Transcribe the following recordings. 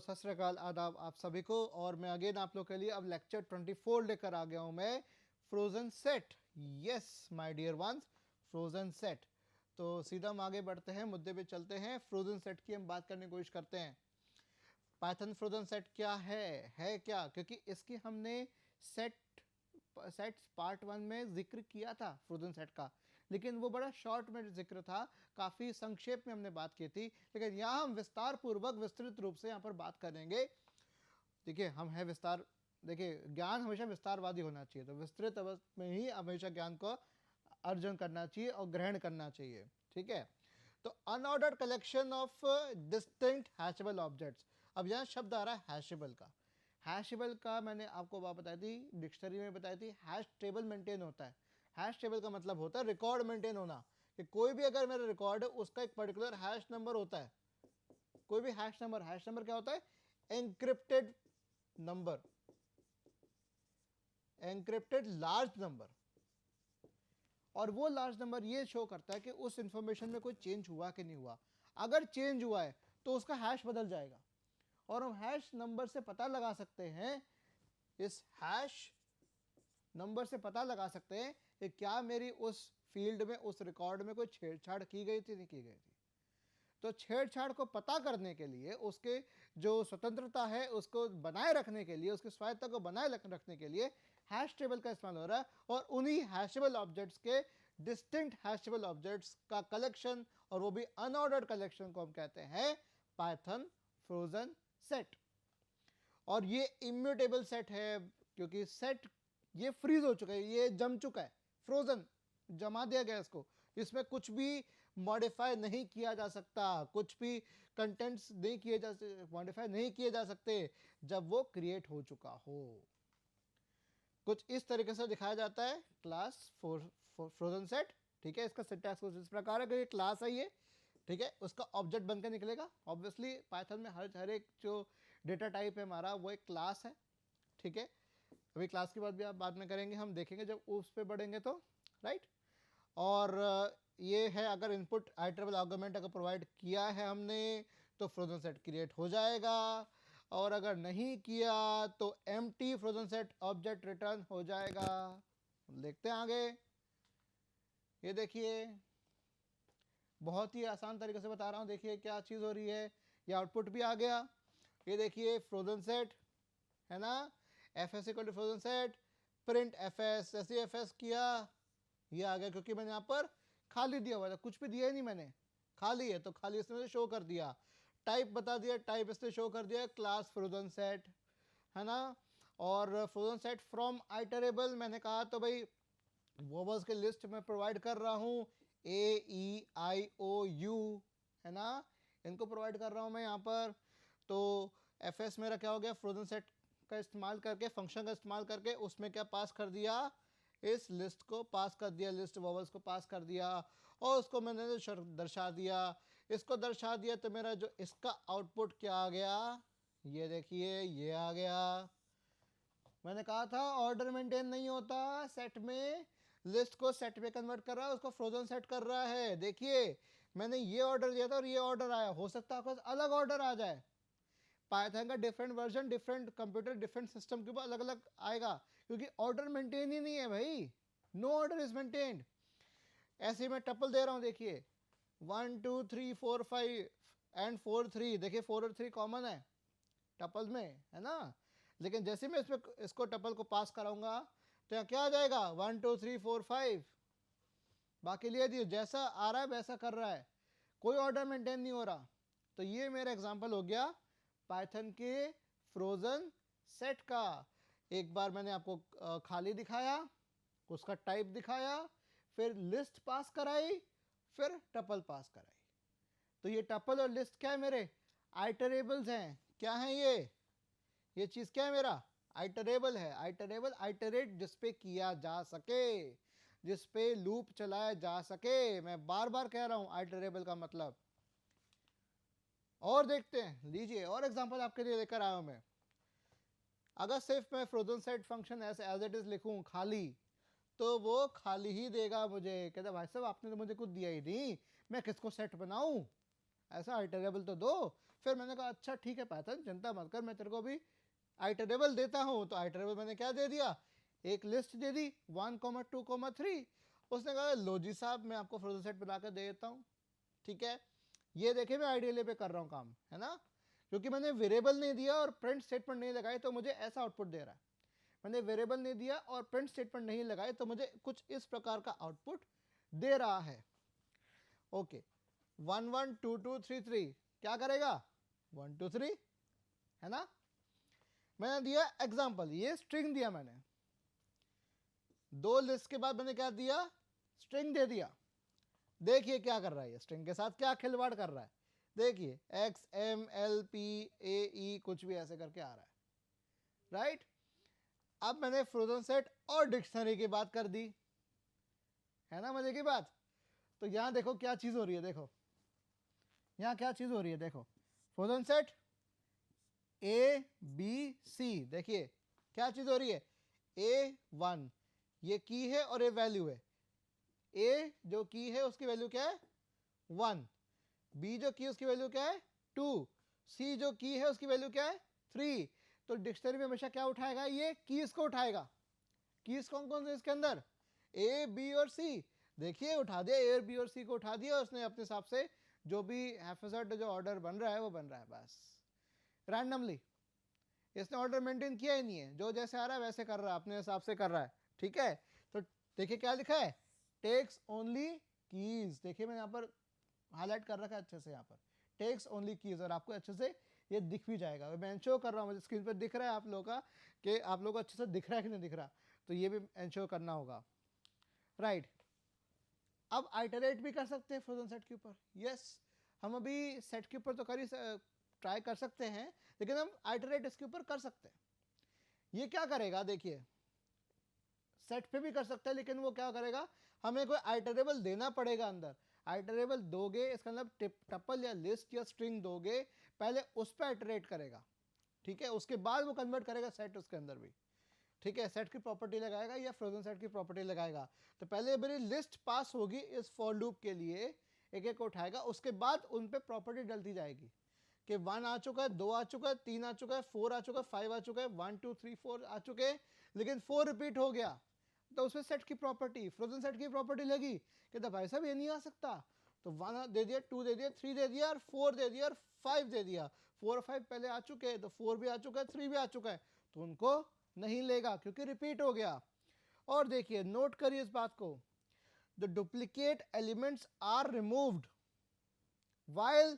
सत श्री अकाल, आदाब आप सभी को। और मैं अगेन आप लोग के लिए अब लेक्चर 24 लेकर आ गया हूं मैं, frozen set. Yes my dear ones, frozen set. तो सीधा हम आगे बढ़ते हैं, मुद्दे पे चलते हैं। फ्रोजन सेट की हम बात करने की कोशिश करते हैं। पाइथन फ्रोजन सेट क्या है क्या, क्योंकि इसकी हमने सेट्स पार्ट 1 में जिक्र किया था फ्रोजन सेट का, लेकिन वो बड़ा शॉर्ट में जिक्र था, काफ़ी संक्षेप में हमने बात की थी। लेकिन यहाँ हम विस्तार पूर्वक विस्तृत रूप से यहाँ पर बात करेंगे। देखिए हम है विस्तार, देखिए ज्ञान हमेशा विस्तारवादी होना चाहिए, तो विस्तृत अवस्था में ही हमेशा ज्ञान को अर्जन करना चाहिए और ग्रहण करना चाहिए। ठीक है, तो unordered collection of distinct hashable objects. अब यहाँ शब्द आ रहा है हैशेबल का। हैशेबल का मैंने आपको बात बताई थी, डिक्शनरी में बताई थी, हैश टेबल मेंटेन होता है। हैश टेबल का मतलब होता है रिकॉर्ड मेंटेन होना, कि कोई भी अगर मेरा रिकॉर्ड है उसका एक पर्टिकुलर हैश नंबर होता है। कोई भी हैश नंबर क्या होता है? Encrypted number, encrypted large number. और वो लार्ज नंबर ये शो करता है कि उस इंफॉर्मेशन में कोई चेंज हुआ कि नहीं हुआ। अगर चेंज हुआ है तो उसका हैश बदल जाएगा, और हम हैश नंबर से पता लगा सकते हैं, इस हैश नंबर से पता लगा सकते हैं कि क्या मेरी उस फील्ड में, उस रिकॉर्ड में कोई छेड़छाड़ की गई थी, नहीं की गई थी। तो छेड़छाड़ को पता करने के लिए, उसके जो स्वतंत्रता है उसको बनाए रखने के लिए, उसकी स्वायत्तता को बनाए रखने के लिए हैश टेबल का इस्तेमाल हो रहा है। और उन्हीं हैशेबल ऑब्जेक्ट्स के, डिस्टिंक्ट हैशेबल ऑब्जेक्ट्स का कलेक्शन, और वो भी अनऑर्डर्ड कलेक्शन को हम कहते हैं पाइथन फ्रोजन सेट। और ये इम्यूटेबल सेट है, क्योंकि सेट ये फ्रीज हो चुका है, ये जम चुका है, फ्रोजन जमा दिया गया इसको। इसमें कुछ भी मॉडिफाई नहीं किया जा सकता, कुछ भी कंटेंट्स नहीं किए जा मॉडिफाई नहीं किए जा सकते जब वो क्रिएट हो चुका हो। कुछ इस तरीके से दिखाया जाता है क्लास फ्रोजन सेट। ठीक है, इसका सिंटैक्स कुछ इस प्रकार है कि ये क्लास है ये, ठीक है, उसका ऑब्जेक्ट बनकर निकलेगा। ऑब्वियसली पाइथन में हर एक जो डेटा टाइप है हमारा वो एक क्लास है। ठीक है, अभी क्लास की बात भी आप बाद में करेंगे, हम देखेंगे जब उस पे बढ़ेंगे तो, राइट। और ये है, अगर इनपुट आइटरेबल आर्गुमेंट अगर प्रोवाइड किया है हमने तो फ्रोजन सेट क्रिएट हो जाएगा, और अगर नहीं किया तो empty frozen set object return हो जाएगा। देखते हैं आगे। ये देखिए बहुत ही आसान तरीके से बता रहा हूँ, देखिए क्या चीज़ हो रही है। ये आउटपुट भी आ गया, ये देखिए फ्रोजन सेट है ना, F S equal to frozen set print F S. जैसे एफ एस किया ये आ गया, क्योंकि मैंने यहाँ पर खाली दिया हुआ था, कुछ भी दिया ही नहीं मैंने, खाली है तो खाली इसने शो कर दिया। टाइप बता दिया, टाइप इसने शो कर दिया क्लास फ्रोजन सेट, है ना। और फ्रोजन सेट फ्रॉम आइटरेबल मैंने कहा तो भाई वर्बल्स के लिस्ट में प्रोवाइड कर रहा हूँ, AEIOU है ना, इनको प्रोवाइड कर रहा हूँ मैं यहाँ पर। तो एफ एस मेरा क्या हो गया, फ्रोजन सेट का इस्तेमाल करके, फंक्शन का इस्तेमाल करके उसमें क्या पास कर दिया, इस लिस्ट को पास कर दिया, लिस्ट वर्बल्स को पास कर दिया, और उसको मैंने दर्शा दिया। इसको दर्शा दिया तो मेरा जो इसका आउटपुट क्या आ गया, ये देखिए ये आ गया। मैंने कहा था ऑर्डर मेंटेन नहीं होता सेट में, लिस्ट को सेट में कन्वर्ट कर रहा है, उसको फ्रोजन सेट कर रहा है। देखिए मैंने ये ऑर्डर दिया था और ये ऑर्डर आया, हो सकता है आपके पास अलग ऑर्डर आ जाए। पाइथन का different version different computer different system के ऊपर अलग अलग आएगा, क्योंकि ऑर्डर मेंटेन ही नहीं है भाई, नो ऑर्डर इज मेंटेन्ड। ऐसे मैं टपल दे रहा हूं, देखिए 1 2 3 4 5 एंड 4 3, देखिए 4 और 3 कॉमन है टपल में, है ना। लेकिन जैसे मैं इसको टपल को पास कराऊंगा तो यहाँ क्या आ जाएगा, 1 2 3 4 5, बाकी लिए दिए जैसा आ रहा है वैसा कर रहा है, कोई ऑर्डर मेंटेन नहीं हो रहा। तो ये मेरा एग्जांपल हो गया पाइथन के फ्रोजन सेट का। एक बार मैंने आपको खाली दिखाया, उसका टाइप दिखाया, फिर लिस्ट पास कराई, फिर टपल पास कराई। तो ये टपल और लिस्ट क्या है, मेरे आइटरेबल्स हैं। क्या है ये चीज़ क्या है, मेरा आइटरेबल है। आइटरेबल आइटरेट जिस पे किया जा सके, जिस पे लूप चलाया जा सके। मैं बार बार कह रहा हूं आइटरेबल का मतलब। और देखते हैं, लीजिए और एग्जांपल आपके लिए लेकर आया हूं मैं। अगर सिर्फ मैं frozen set function as it is लिखूं खाली, तो वो खाली ही देगा मुझे। कहता भाई साहब आपने तो मुझे कुछ दिया ही नहीं, मैं किसको सेट बनाऊं, ऐसा आइटरेबल तो दो। फिर मैंने कहा अच्छा ठीक है पाइथन, चिंता मत कर, मैं तेरे को भी आइटरेबल देता हूँ। तो आइटरेबल मैंने क्या दे दिया, एक लिस्ट दे दी 1, 2, 3। उसने कहा लो जी साहब मैं आपको फ्रोजन सेट बना कर दे देता हूँ। ठीक है, ये देखिए मैं आइडियल पे कर रहा हूँ काम, है ना, क्योंकि मैंने वेरिएबल नहीं दिया और प्रिंट स्टेटमेंट नहीं लगाई तो मुझे ऐसा आउटपुट दे रहा है। मैंने वेरिएबल नहीं दिया और प्रिंट स्टेटमेंट नहीं लगाए तो मुझे कुछ इस प्रकार का आउटपुट दे रहा है। ओके, 1 1 2 2 3 3 क्या करेगा, 1 2 3, है ना। मैंने दिया एग्जाम्पल, ये स्ट्रिंग दिया मैंने, दो लिस्ट के बाद मैंने क्या दिया, स्ट्रिंग दे दिया। देखिए क्या कर रहा है, ये स्ट्रिंग के साथ क्या खिलवाड़ कर रहा है, देखिए X M L P A E कुछ भी ऐसे करके आ रहा है, राइट। अब मैंने फ्रोजन सेट और डिक्शनरी की बात कर दी, है ना मजे की बात। तो यहां देखो क्या चीज हो रही है, देखो यहां क्या चीज हो रही है, देखो frozen set A B C, देखिए क्या चीज हो रही है, A1 ये की है और ये वैल्यू है, A जो की है उसकी वैल्यू क्या है 1, B जो की उसकी वैल्यू क्या है 2, C जो की है उसकी वैल्यू क्या है 3। तो डिक्शनरी में हमेशा क्या उठाएगा, ये कीज को उठाएगा। कीज कौन कौन से इसके अंदर, A B और C, देखिए उठा दिया, A और B और C को उठा दिया उसने अपने हिसाब से, जो भी हैफेजर्ड जो ऑर्डर बन रहा है वो बन रहा है, बस रैंडमली, इसने ऑर्डर मेंटेन किया ही नहीं है, जो जैसे आ रहा है वैसे कर रहा है, अपने हिसाब से कर रहा है। ठीक है, तो देखिए क्या लिखा है, टेक्स ओनली कीज, देखिए मैंने यहाँ पर हाईलाइट कर रखा है अच्छे से, यहाँ पर टेक्स ओनली कीज, और आपको अच्छे से ये दिख भी जाएगा, मैं एंश्योर कर रहा हूँ, मुझे स्क्रीन पर दिख रहा है आप लोगों का कि आप लोगों को अच्छे से दिख रहा है कि नहीं दिख रहा, तो ये भी एंश्योर करना होगा, राइट। अब आइटरेट भी कर सकते हैं फ्रोजन सेट के ऊपर, यस हम अभी सेट के ऊपर तो कर ही ट्राई कर सकते हैं, लेकिन हम आइटरेट इसके ऊपर कर सकते हैं। ये क्या करेगा, देखिए सेट पे भी कर सकता है, लेकिन वो क्या करेगा, हमें कोई आइटरेबल देना पड़ेगा अंदर, आइटरेबल दोगे इसका मतलब टपल या लिस्ट या स्ट्रिंग दोगे, पहले उस पर आइटरेट करेगा, ठीक है, उसके बाद वो कन्वर्ट करेगा सेट उसके अंदर भी, ठीक है, सेट की प्रॉपर्टी लगाएगा या फ्रोजन सेट की प्रॉपर्टी लगाएगा। तो पहले मेरी लिस्ट पास होगी इस फॉर लूप के लिए, एक एक उठाएगा, उसके बाद उन पे प्रॉपर्टी डलती जाएगी कि 1 आ चुका है, 2 आ चुका है, 3 आ चुका है, 4 आ चुका है, 5 आ चुका है, 1 2 3 4 आ चुके हैं, लेकिन 4 रिपीट हो गया, तो उसमें सेट की प्रॉपर्टी, फ्रोजन सेट की प्रॉपर्टी लगी कि तो भाई साहब ये नहीं आ सकता, तो 1 दे दिया, 2 दे दिया, 3 दे दिया, और 4 दे दिया, और 5 दे दिया, 4 और 5 पहले आ चुके हैं, तो 4 भी आ चुका है, 3 भी आ चुका है, तो उनको नहीं लेगा क्योंकि रिपीट हो गया। और देखिए नोट करिए इस बात को, the duplicate elements are removed while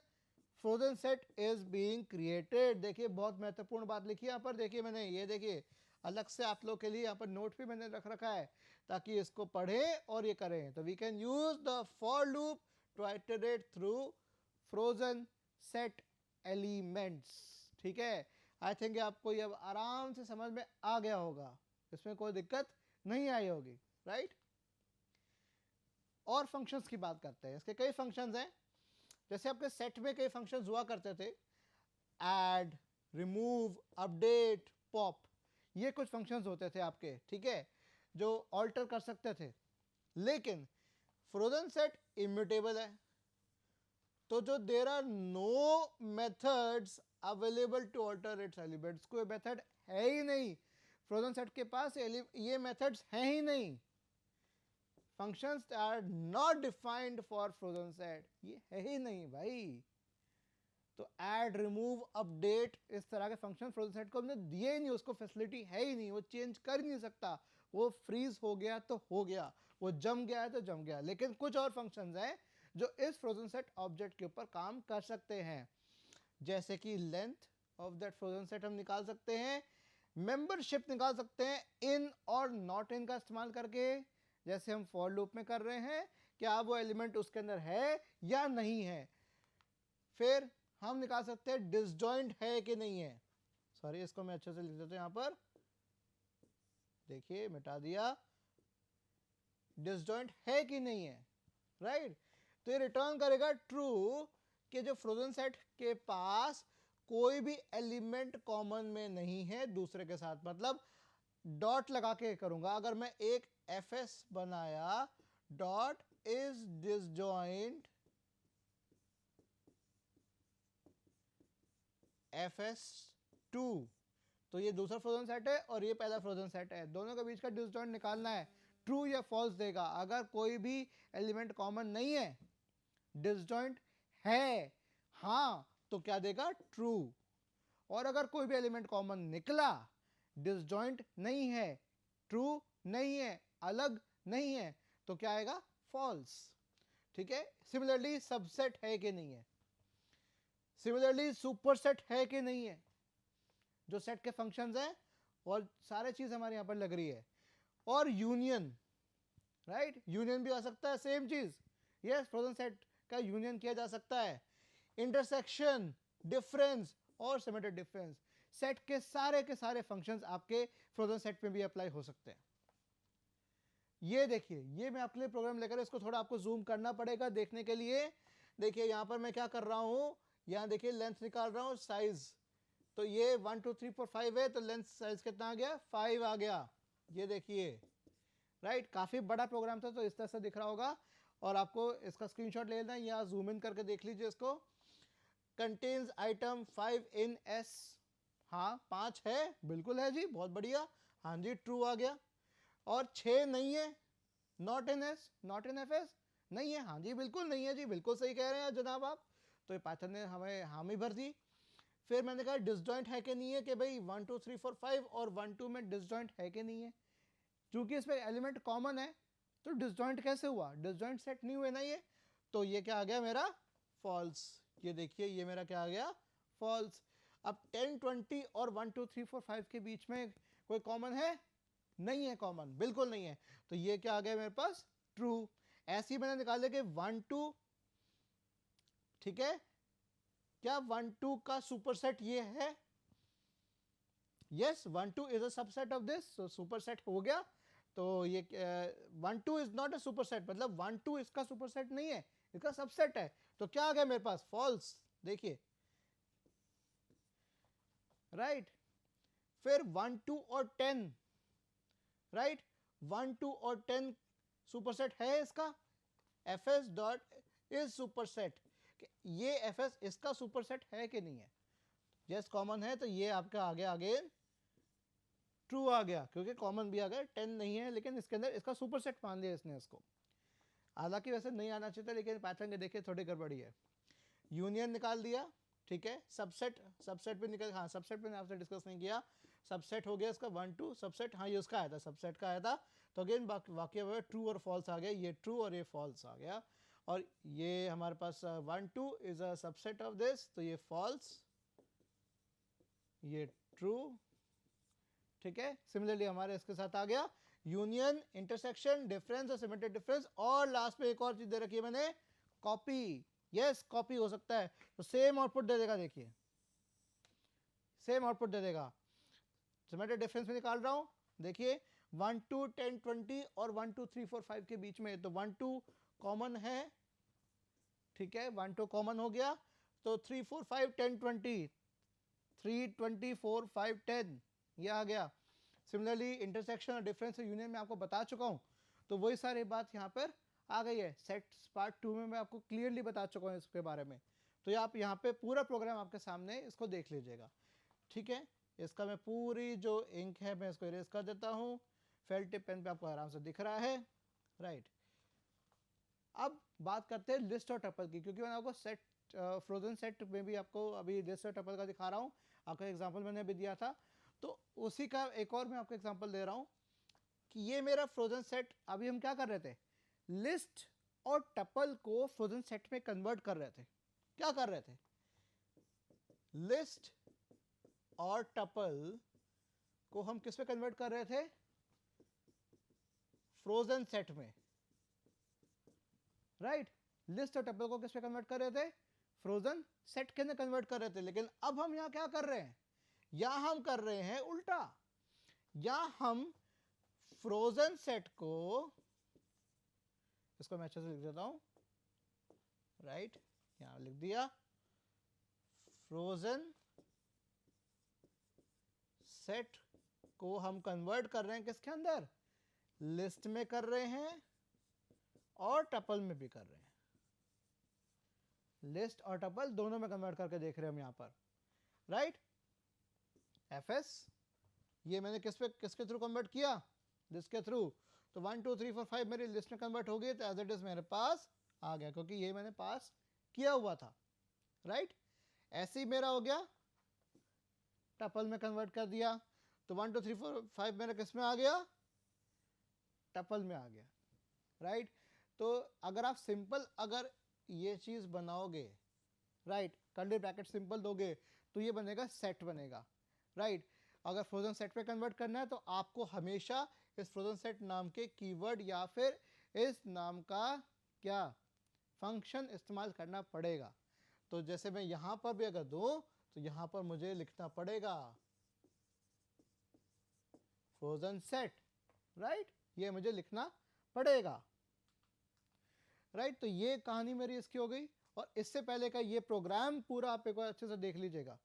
frozen set is being created. देखिए बहुत महत्वपूर्ण बात लिखी है यहाँ पर, देखिए मैंने ये देखिए अलग से आप लोग के लिए यहाँ पर नोट भी मैंने रख रखा है ताकि इसको पढ़ें और ये करें। तो we can use the for loop to iterate through frozen set elements. ठीक है, आई थिंक आपको ये अब आराम से समझ में आ गया होगा, इसमें कोई दिक्कत नहीं आई होगी, राइट। और फंक्शंस की बात करते हैं, इसके कई फंक्शंस हैं, जैसे आपके सेट में कई फंक्शंस हुआ करते थे, ऐड, रिमूव, अपडेट, पॉप, ये कुछ फंक्शंस होते थे आपके, ठीक है, जो ऑल्टर कर सकते थे। लेकिन फ्रोजन सेट इम्यूटेबल है, तो जो there are no methods available to alter its elements, कोई मेथड है ही नहीं फ्रोजन सेट के पास, ये मेथड्स हैं ही नहीं, functions are not defined for frozen set, ये है ही नहीं भाई। तो ऐड, रिमूव, अपडेट, इस तरह के फंक्शन फ्रोजन सेट को हमने दिए ही नहीं, उसको फैसिलिटी है ही नहीं, वो चेंज कर ही नहीं सकता, वो फ्रीज हो गया तो हो गया, वो जम गया है तो जम गया। लेकिन कुछ और फंक्शंस हैं जो इस फ्रोजन सेट ऑब्जेक्ट के ऊपर काम कर सकते हैं, जैसे कि length of that frozen set हम निकाल सकते हैं, मेंबरशिप निकाल सकते हैं इन और नॉट इन का इस्तेमाल करके, जैसे हम फॉर लूप में कर रहे हैं, क्या वो एलिमेंट उसके अंदर है या नहीं है। फिर हम निकाल सकते हैं डिसजॉइंट है कि नहीं है, सॉरी इसको मैं अच्छे से लिख देता हूं यहां पर, देखिए मिटा दिया, डिसजॉइंट है कि नहीं है, राइट। तो ये रिटर्न करेगा ट्रू कि जो फ्रोजन सेट के पास कोई भी एलिमेंट कॉमन में नहीं है दूसरे के साथ, मतलब डॉट लगा के करूंगा, अगर मैं एक fs बनाया, डॉट इज डिसजॉइंट fs2, तो ये दूसरा फ्रोजन सेट है और ये पहला फ्रोजन सेट है, दोनों के बीच का डिसजॉइंट निकालना है, ट्रू या फॉल्स देगा। अगर कोई भी एलिमेंट कॉमन नहीं है, डिसजॉइंट है हाँ, तो क्या देगा, ट्रू। और अगर कोई भी एलिमेंट कॉमन निकला, डिसजॉइंट नहीं है, ट्रू नहीं है, अलग नहीं है, तो क्या आएगा, फॉल्स। ठीक है। सिमिलरली सबसेट है कि नहीं है, सिमिलरली सुपरसेट है कि नहीं है, जो सेट के फंक्शंस हैं और सारे चीज हमारे यहां पर लग रही है। और यूनियन, राइट, यूनियन भी आ सकता है, सेम चीज, यस, फ्रोजन सेट का यूनियन किया जा सकता है। इंटरसेक्शन, डिफरेंस और सिमेट्रिक डिफरेंस, सेट के सारे फंक्शंस आपके फ्रोजन सेट में भी अप्लाई हो सकते हैं। ये देखिए, ये मैं आपके लिए प्रोग्राम लेकर, इसको थोड़ा आपको जूम करना पड़ेगा देखने के लिए। देखिए यहां पर मैं क्या कर रहा हूं, यहां देखिए लेंथ निकाल रहा हूं, साइज, तो ये 1 2 3 4 5 है, तो लेंथ साइज कितना आ गया, 5 आ गया। ये देखिए, राइट, काफी बड़ा प्रोग्राम था, तो इस तरह से दिख रहा होगा, और आपको इसका स्क्रीनशॉट ले लेना है या जूम इन करके देख लीजिए इसको। कंटेन्स आइटम 5 इन एस, हाँ 5 है, बिल्कुल है जी, बहुत बढ़िया, हाँ जी, ट्रू आ गया। और 6 नहीं है, not in S, not in F S, नहीं है, हाँ जी बिल्कुल नहीं है जी, बिल्कुल सही कह रहे हैं जनाब आप, तो ये पाइथन ने हमें हामी भर दी। फिर मैंने कहा डिसजॉइंट है कि नहीं है, कि भाई 1 2 3 4 5 और 1 2 में डिसजॉइंट है कि नहीं है, क्योंकि इसमें एलिमेंट कॉमन है, तो डिसजॉइंट कैसे हुआ, डिसजॉइंट सेट नहीं हुए ना ये, तो ये क्या आ गया मेरा, फॉल्स। ये देखिए, ये मेरा क्या आ गया, फॉल्स। अब 10 20 और 1 2 3 4 5 के बीच में कोई कॉमन है, नहीं है कॉमन, बिल्कुल नहीं है, तो ये क्या आ गया मेरे पास, ट्रू। ऐसे ही मैंने निकाले कि 1 2, ठीक है, क्या 1 2 का सुपरसेट ये है, yes, 1 2 is a subset of this, so superset हो गया। तो ये 1 2 इज नॉट अ सुपरसेट, मतलब 1 2 इसका सुपरसेट नहीं है, इसका सबसेट है, तो क्या आ गया मेरे पास, फॉल्स। देखिए, राइट। फिर 1 2 और 10, राइट, 1 2 और 10 सुपरसेट है इसका, fs डॉट इज सुपरसेट, ये fs इसका सुपरसेट है कि नहीं है, यस कॉमन है, तो ये आपका आ गया आगे ट्रू आ गया, क्योंकि कॉमन भी आ गया, 10 नहीं है, लेकिन इसके अंदर इसका सुपरसेट मान लिया इसने इसको, हालांकि वैसे नहीं आना चाहिए था, लेकिन पैटर्न के देखिए थोड़ी गड़बड़ी है। यूनियन निकाल दिया, ठीक है, सबसेट, सबसेट पे निकल, हाँ सबसेट पे आपसे डिस्कस नहीं किया, सबसेट हो गया इसका 1 2 सबसेट, हाँ ये उसका आया था, सबसेट का आया था, तो अगेन वाक्य ट्रू और फॉल्स आ गया, ये ट्रू और ये फॉल्स आ गया। और ये हमारे पास 1 2 is a subset of this, तो ये फॉल्स, ये ट्रू, ठीक है। सिमिलरली हमारे इसके साथ आ गया यूनियन, इंटरसेक्शन, डिफरेंस और सिमेट्रिक डिफरेंस, और लास्ट में एक और चीज दे रखी है मैंने, कॉपी, यस कॉपी हो सकता है, तो सेम आउटपुट दे देगा, देखिए सेम आउटपुट दे देगा। सिमेट्रिक डिफरेंस में निकाल रहा हूं, देखिए 1 2 10 20 और 1 2 3 4 5 के बीच में, तो 1 2 कॉमन है, ठीक है, 1 2 कॉमन हो गया, तो 3 4 5 10 20, 3 20 4 5 10, ये आ गया। सिमिलरली इंटरसेक्शन और डिफरेंस यूनियन में आपको बता चुका हूं, तो वही सारी बात यहाँ पर आ गई है। सेट्स पार्ट 2 में मैं आपको क्लियरली बता चुका हूँ इसके बारे में, तो ये आप यहाँ पे पूरा प्रोग्राम आपके सामने, इसको देख लीजिएगा, ठीक है। इसका मैं पूरी जो इंक है मैं इसको इरेज कर देता हूँ, फेल टिप पेन पे आपको आराम से दिख रहा है, राइट। अब बात करते हैं लिस्ट और टपल की, क्योंकि मैंने आपको सेट, फ्रोजन सेट में भी आपको अभी लिस्ट और टपल का दिखा रहा हूँ, आपका एग्जाम्पल मैंने अभी दिया था, तो उसी का एक और मैं आपको एग्जांपल दे रहा हूं कि ये मेरा फ्रोजन सेट, अभी हम क्या कर रहे थे, लिस्ट और टपल को फ्रोजन सेट में कन्वर्ट कर रहे थे। क्या कर रहे थे, लिस्ट और टपल को हम किस में कन्वर्ट कर रहे थे, फ्रोजन सेट में, राइट। लिस्ट और टपल को किस में कन्वर्ट कर रहे थे, फ्रोजन सेट के अंदर कन्वर्ट कर रहे थे। लेकिन अब हम यहां क्या कर रहे हैं, या हम कर रहे हैं उल्टा, या हम फ्रोजन सेट को, इसको मैं अच्छे से लिख देता हूं, राइट, यहां लिख दिया, फ्रोजन सेट को हम कन्वर्ट कर रहे हैं किसके अंदर, लिस्ट में कर रहे हैं और टपल में भी कर रहे हैं, लिस्ट और टपल दोनों में कन्वर्ट करके देख रहे हैं हम यहां पर। राइट। fs ये मैंने किसके थ्रू कन्वर्ट किया, लिस्ट के थ्रू, तो 1 2 3 4 5 मेरी लिस्ट में कन्वर्ट हो गई, तो एज इट इज मेरे पास आ गया, क्योंकि ये मैंने पास किया हुआ था, राइट। ऐसे ही मेरा हो गया, टपल में कन्वर्ट कर दिया, तो 1 2 3 4 5 मेरा किस में आ गया, टपल में आ गया, राइट। तो अगर आप सिंपल अगर ये चीज बनाओगे, राइट, कर्ली ब्रैकेट सिंपल दोगे, तो ये बनेगा सेट बनेगा, राइट। अगर फ्रोजन सेट पे कन्वर्ट करना है तो आपको हमेशा इस फ्रोजन सेट नाम के कीवर्ड या फिर इस नाम का क्या फंक्शन इस्तेमाल करना पड़ेगा। तो जैसे मैं यहां पर भी अगर दूं तो यहां पर मुझे लिखना पड़ेगा फ्रोजन सेट, राइट, ये मुझे लिखना पड़ेगा, राइट। तो ये कहानी मेरी इसकी हो गई। और इससे पहले का ये प्रोग्राम पूरा आप एक बार अच्छे से देख लीजिएगा।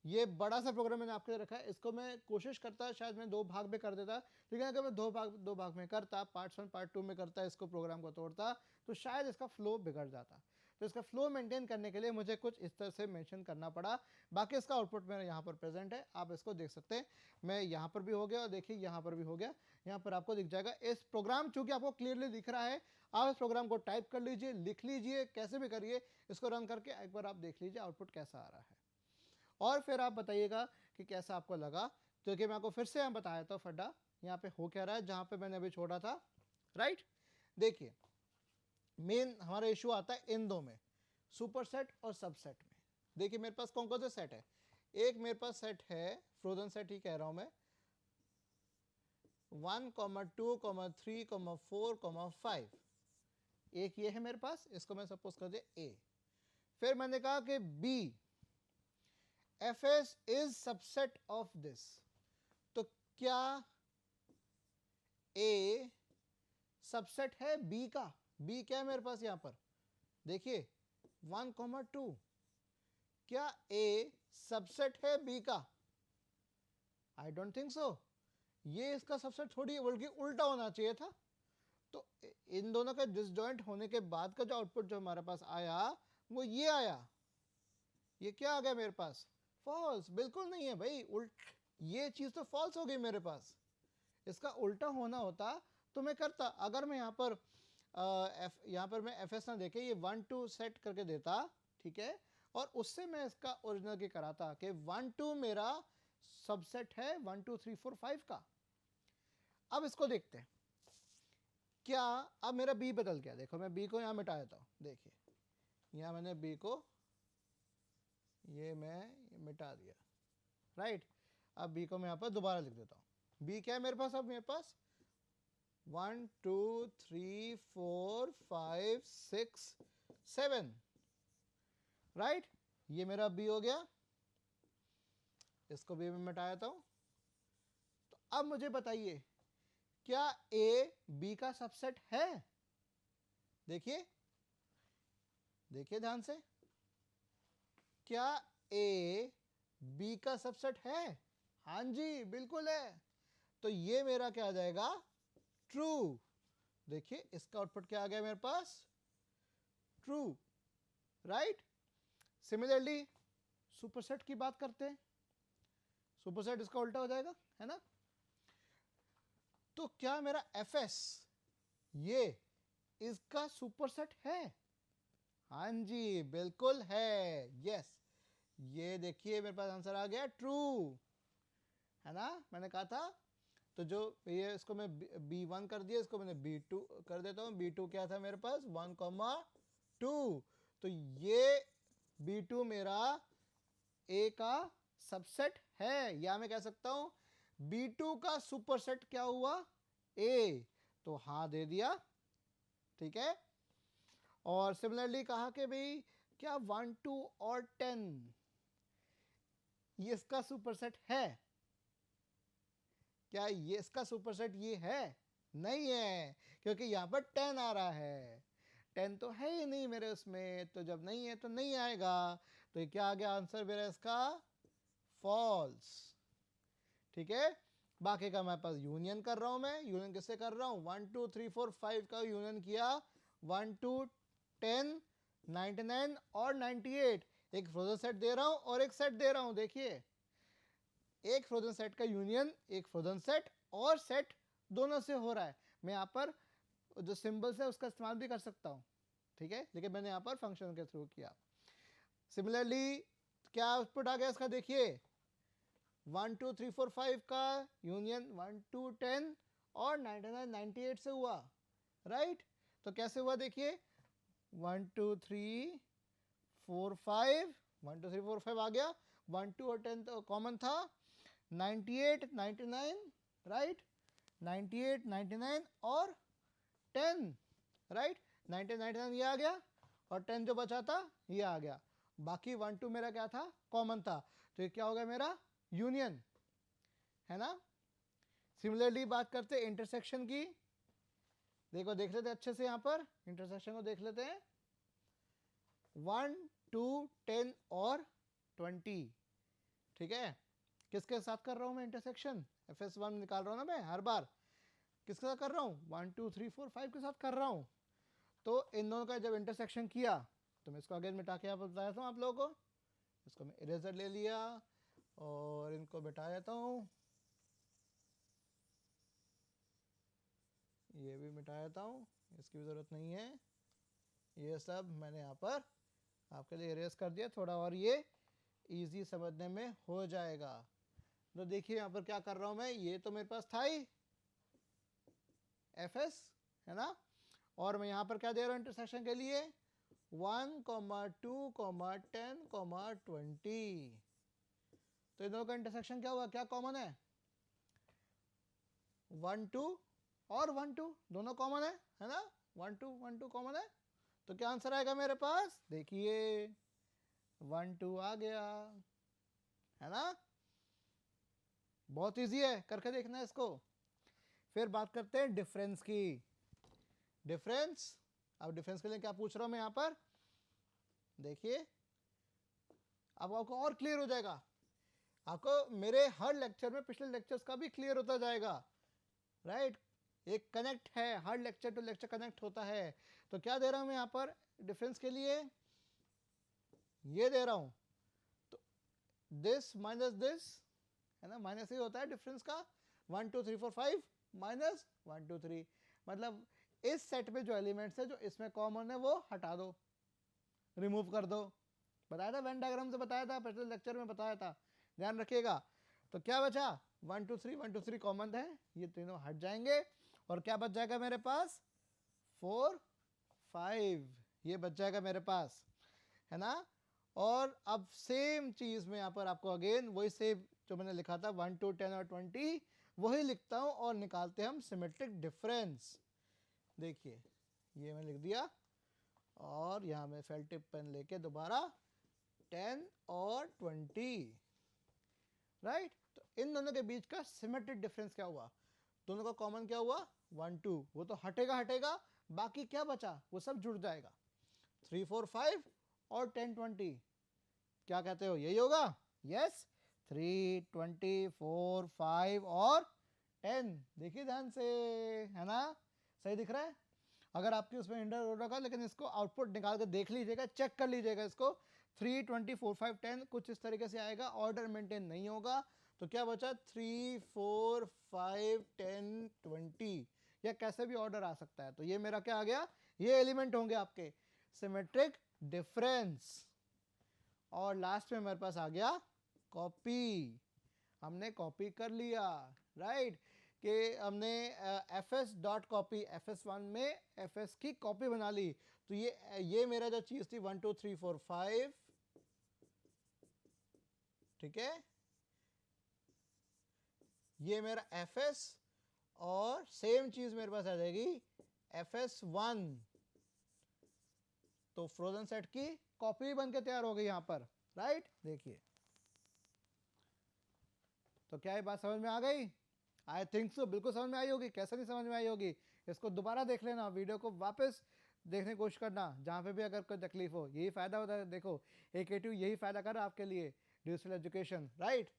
ये बड़ा सा प्रोग्राम मैंने आपके लिए रखा है, इसको मैं कोशिश करता शायद मैं 2 भाग में कर देता, लेकिन अगर मैं 2 भाग में करता, पार्ट 1 पार्ट 2 में करता, इसको प्रोग्राम को तोड़ता, तो शायद इसका फ्लो बिगड़ जाता। तो इसका फ्लो मेंटेन करने के लिए मुझे कुछ इस तरह से मेंशन करना पड़ा। बाकी इसका आउटपुट मेरा यहाँ पर प्रेजेंट है, आप इसको देख सकते हैं। मैं यहाँ पर भी हो गया और देखिए यहाँ पर भी हो गया, यहाँ पर आपको दिख जाएगा। इस प्रोग्राम चूंकि आपको क्लियरली दिख रहा है, आप इस प्रोग्राम को टाइप कर लीजिए, लिख लीजिए, कैसे भी करिए, इसको रन करके एक बार आप देख लीजिए आउटपुट कैसा आ रहा है, और फिर आप बताइएगा कि कैसा आपको लगा। क्योंकि मैं आपको फिर से यहाँ बताया था फड्डा यहाँ पे हो क्या रहा है जहाँ पे मैंने अभी छोड़ा था, राइट। देखिए मेन हमारा इशू आता है इन दो में, सुपरसेट और सबसेट में। देखिए मेरे पास कौन कौन से सेट है, एक मेरे पास सेट है फ्रोजन सेट ही कह रहा हूं मैं, 1, 2, 3, 4, 5, एक ये है मेरे पास, इसको मैं सपोज कर दे ए। फिर मैंने कहा कि B, fs is subset of this, तो क्या a सबसेट है b का? b क्या है मेरे पास यहां पर, देखिए 1, 2, क्या a सबसेट है b का? आई डोंट थिंक सो, ये इसका सबसेट थोड़ी है, बल्कि उल्टा होना चाहिए था। तो इन दोनों का डिसजॉइंट होने के बाद का जो आउटपुट जो हमारे पास आया वो ये आया, ये क्या आ गया मेरे पास, फॉल्स। बिल्कुल नहीं है भाई, ये चीज तो फॉल्स हो गई मेरे पास, इसका उल्टा होना होता तो मैं करता। अगर मैं यहाँ पर यहाँ पर मैं fs ना देके ये 1 2 सेट करके देता, ठीक है, और उससे मैं इसका ओरिजिनल की कराता कि 1 2 मेरा सबसेट है 1 2 3 4 5 का। अब इसको देखते हैं क्या, अब मेरा b बदल गया। देखो मैं b को यहाँ मिटा देता हूँ, देखिए यहाँ मैंने b को ये मैं मिटा दिया, राइट। अब b को मैं यहाँ पर दोबारा लिख देता हूँ। b क्या है मेरे पास, अब मेरे पास 1 2 3 4 5 6 7, राइट, ये मेरा b हो गया, इसको भी मैं मिटा देता हूँ। तो अब मुझे बताइए क्या a b का सबसेट है? देखिए देखिए ध्यान से, क्या a b का सबसेट है? हाँ जी बिल्कुल है। तो ये मेरा क्या आ जाएगा, ट्रू। देखिए इसका आउटपुट क्या आ गया मेरे पास, ट्रू, राइट। सिमिलरली सुपरसेट की बात करते हैं, सुपरसेट इसका उल्टा हो जाएगा, है ना। तो क्या मेरा fs ये इसका सुपरसेट है? हाँ जी बिल्कुल है, यस। ये देखिए मेरे पास आंसर आ गया ट्रू, है ना, मैंने कहा था। तो जो ये इसको मैं b1 कर दिया, इसको मैंने b2 कर देता हूँ। b2 क्या था मेरे पास 1, 2, तो ये b2 मेरा a का सबसेट है, या मैं कह सकता हूं b2 का सुपरसेट क्या हुआ, a। तो हाँ दे दिया, ठीक है। और सिमिलरली कहा कि भाई क्या 1 2 और 10 ये इसका सुपरसेट है? क्या ये इसका सुपरसेट ये है? नहीं है, क्योंकि यहां पर 10 आ रहा है, 10 तो है ही नहीं मेरे उसमें, तो जब नहीं है तो नहीं आएगा। तो ये क्या आ गया आंसर मेरा इसका, फॉल्स, ठीक है। बाकी का मेरे पास यूनियन कर रहा हूं मैं, यूनियन किससे कर रहा हूं, 1 2 3 4 5 का यूनियन किया, 1 2 10 99 और 98। एक फ्रोजन सेट दे रहा हूं और एक सेट दे रहा हूं। देखिए, एक फ्रोजन सेट का यूनियन एक फ्रोजन सेट और सेट दोनों से हो रहा है। मैं यहाँ पर जो सिंबल्स है उसका इस्तेमाल भी कर सकता हूँ, ठीक है, लेकिन मैंने यहाँ पर फंक्शन के थ्रू किया। सिमिलरली क्या आउटपुट आ गया इसका, देखिए 1 2 3 4 5 का यूनियन 1 2 10 और 99 98 से हुआ, राइट। तो कैसे हुआ, देखिए 1 2 3 4 5 1 2 3 4 5 आ गया, 1 2 और 10 तो कॉमन था, 98 99, राइट, 98 99 और 10, राइट, 90 99 ये आ गया और 10 जो बचा था ये आ गया। बाकी 1 2 मेरा क्या था, कॉमन था, तो ये क्या हो गया मेरा यूनियन, है ना। सिमिलरली बात करते हैं इंटरसेक्शन की। देखो देख लेते हैं अच्छे से, यहाँ पर इंटरसेक्शन को देख लेते हैं। 1 2 10 और 20, ठीक है। किसके साथ कर रहा हूं मैं इंटरसेक्शन, FS1 निकाल रहा हूं ना मैं हर बार, किसके साथ कर रहा हूं, 1 2 3 4 5 के साथ कर रहा हूं। तो इन दोनों का जब इंटरसेक्शन किया तो मैं इसको अगेन मिटा के आप बता देता हूँ आप लोगों को। इसको मैं इरेजर ले लिया और इनको मिटा देता हूँ, ये भी मिटा देता हूँ, इसकी भी ज़रूरत नहीं है। ये सब मैंने यहाँ पर आपके लिए इरेज कर दिया, थोड़ा और ये इजी समझने में हो जाएगा। तो देखिए यहाँ पर क्या कर रहा हूँ मैं, ये तो मेरे पास था ही FS, है ना, और मैं यहाँ पर क्या दे रहा हूँ इंटरसेक्शन के लिए 1 2 10 20। तो इन दोनों का इंटरसेक्शन क्या हुआ, क्या कॉमन है, 1 2 और 1 2 दोनों कॉमन है ना, 1 2 कॉमन है। तो क्या आंसर आएगा मेरे पास, देखिए 1 2 आ गया, है ना। बहुत इजी है, करके देखना है इसको। फिर बात करते हैं डिफरेंस की। डिफरेंस, अब डिफरेंस के लिए क्या पूछ रहा हूं मैं यहाँ पर, देखिए अब आपको और क्लियर हो जाएगा, आपको मेरे हर लेक्चर में पिछले लेक्चर्स का भी क्लियर होता जाएगा, राइट। एक कनेक्ट है, हर लेक्चर टू लेक्चर कनेक्ट होता है। तो क्या दे रहा हूं मैं यहाँ पर डिफरेंस के लिए, ये दे रहा हूं, तो दिस माइनस दिस, है ना, माइनस ही होता है डिफरेंस का, 1 2 3 4 5 माइनस 1 2 3, मतलब इस सेट में जो एलिमेंट्स है जो इसमें कॉमन है वो हटा दो, रिमूव कर दो। बताया था, वेन डायग्राम से बताया था, पिछले लेक्चर में बताया था, ध्यान रखिएगा। तो क्या बचा, 1 2 3 कॉमन है, ये तीनों हट जाएंगे और क्या बच जाएगा मेरे पास, 4 5, ये बच जाएगा मेरे पास, है ना। और अब सेम चीज में यहाँ पर आपको अगेन वही सेम जो मैंने लिखा था 1 2 10 और 20 वही लिखता हूं और निकालते हैं हम सिमेट्रिक डिफरेंस। देखिए ये मैं लिख दिया और यहाँ मैं फेल टिप पेन लेके दोबारा 10 और 20, राइट। तो इन दोनों के बीच का सिमेट्रिक डिफरेंस क्या हुआ, दोनों का कॉमन क्या हुआ 1 2, वो तो हटेगा हटेगा, बाकी क्या बचा वो सब जुड़ जाएगा, 3 4 5 और 10 20, क्या कहते हो यही होगा, यस, 3 20 4 5 और 10, देखिए ध्यान से, है ना, सही दिख रहा है। अगर आपकी उसमें इंटर हो रखा, लेकिन इसको आउटपुट निकाल कर देख लीजिएगा, चेक कर लीजिएगा इसको, 3 20 4 5 10 कुछ इस तरीके से आएगा, ऑर्डर मेंटेन नहीं होगा। तो क्या बचा 3 4 5 10 20, या कैसे भी ऑर्डर आ सकता है। तो ये मेरा क्या आ गया, ये एलिमेंट होंगे आपके सिमेट्रिक डिफरेंस। और लास्ट में मेरे पास आ गया कॉपी, हमने कॉपी कर लिया, राइट, कि हमने fs डॉट कॉपी FS1 में fs की कॉपी बना ली। तो ये मेरा जो चीज थी 1 2 3 4 5, ठीक है, ये मेरा fs और सेम चीज मेरे पास आ जाएगी FS1। तो फ्रोजन सेट की कॉपी बन के तैयार हो गई यहां पर, राइट। देखिए तो क्या ये बात समझ में आ गई, आई थिंक सो, बिल्कुल समझ में आई होगी, कैसे नहीं समझ में आई होगी। इसको दोबारा देख लेना, वीडियो को वापस देखने की कोशिश करना, जहाँ पे भी अगर कोई तकलीफ हो, यही फायदा होता है। देखो AKTU यही फायदा कर रहा है आपके लिए, डिजिटल एजुकेशन, राइट।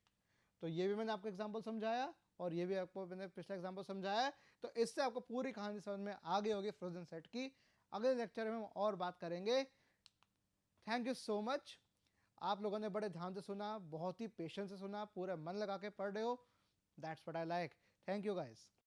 तो ये भी मैंने आपको एग्जाम्पल समझाया और ये भी आपको मैंने पिछला एग्जाम्पल समझाया, तो इससे आपको पूरी कहानी समझ में आ गई होगी फ्रोजन सेट की। अगले लेक्चर में हम और बात करेंगे। Thank you so much. आप लोगों ने बड़े ध्यान से सुना, बहुत ही पेशेंस से सुना, पूरे मन लगा के पढ़ रहे हो। That's what I like. Thank you guys.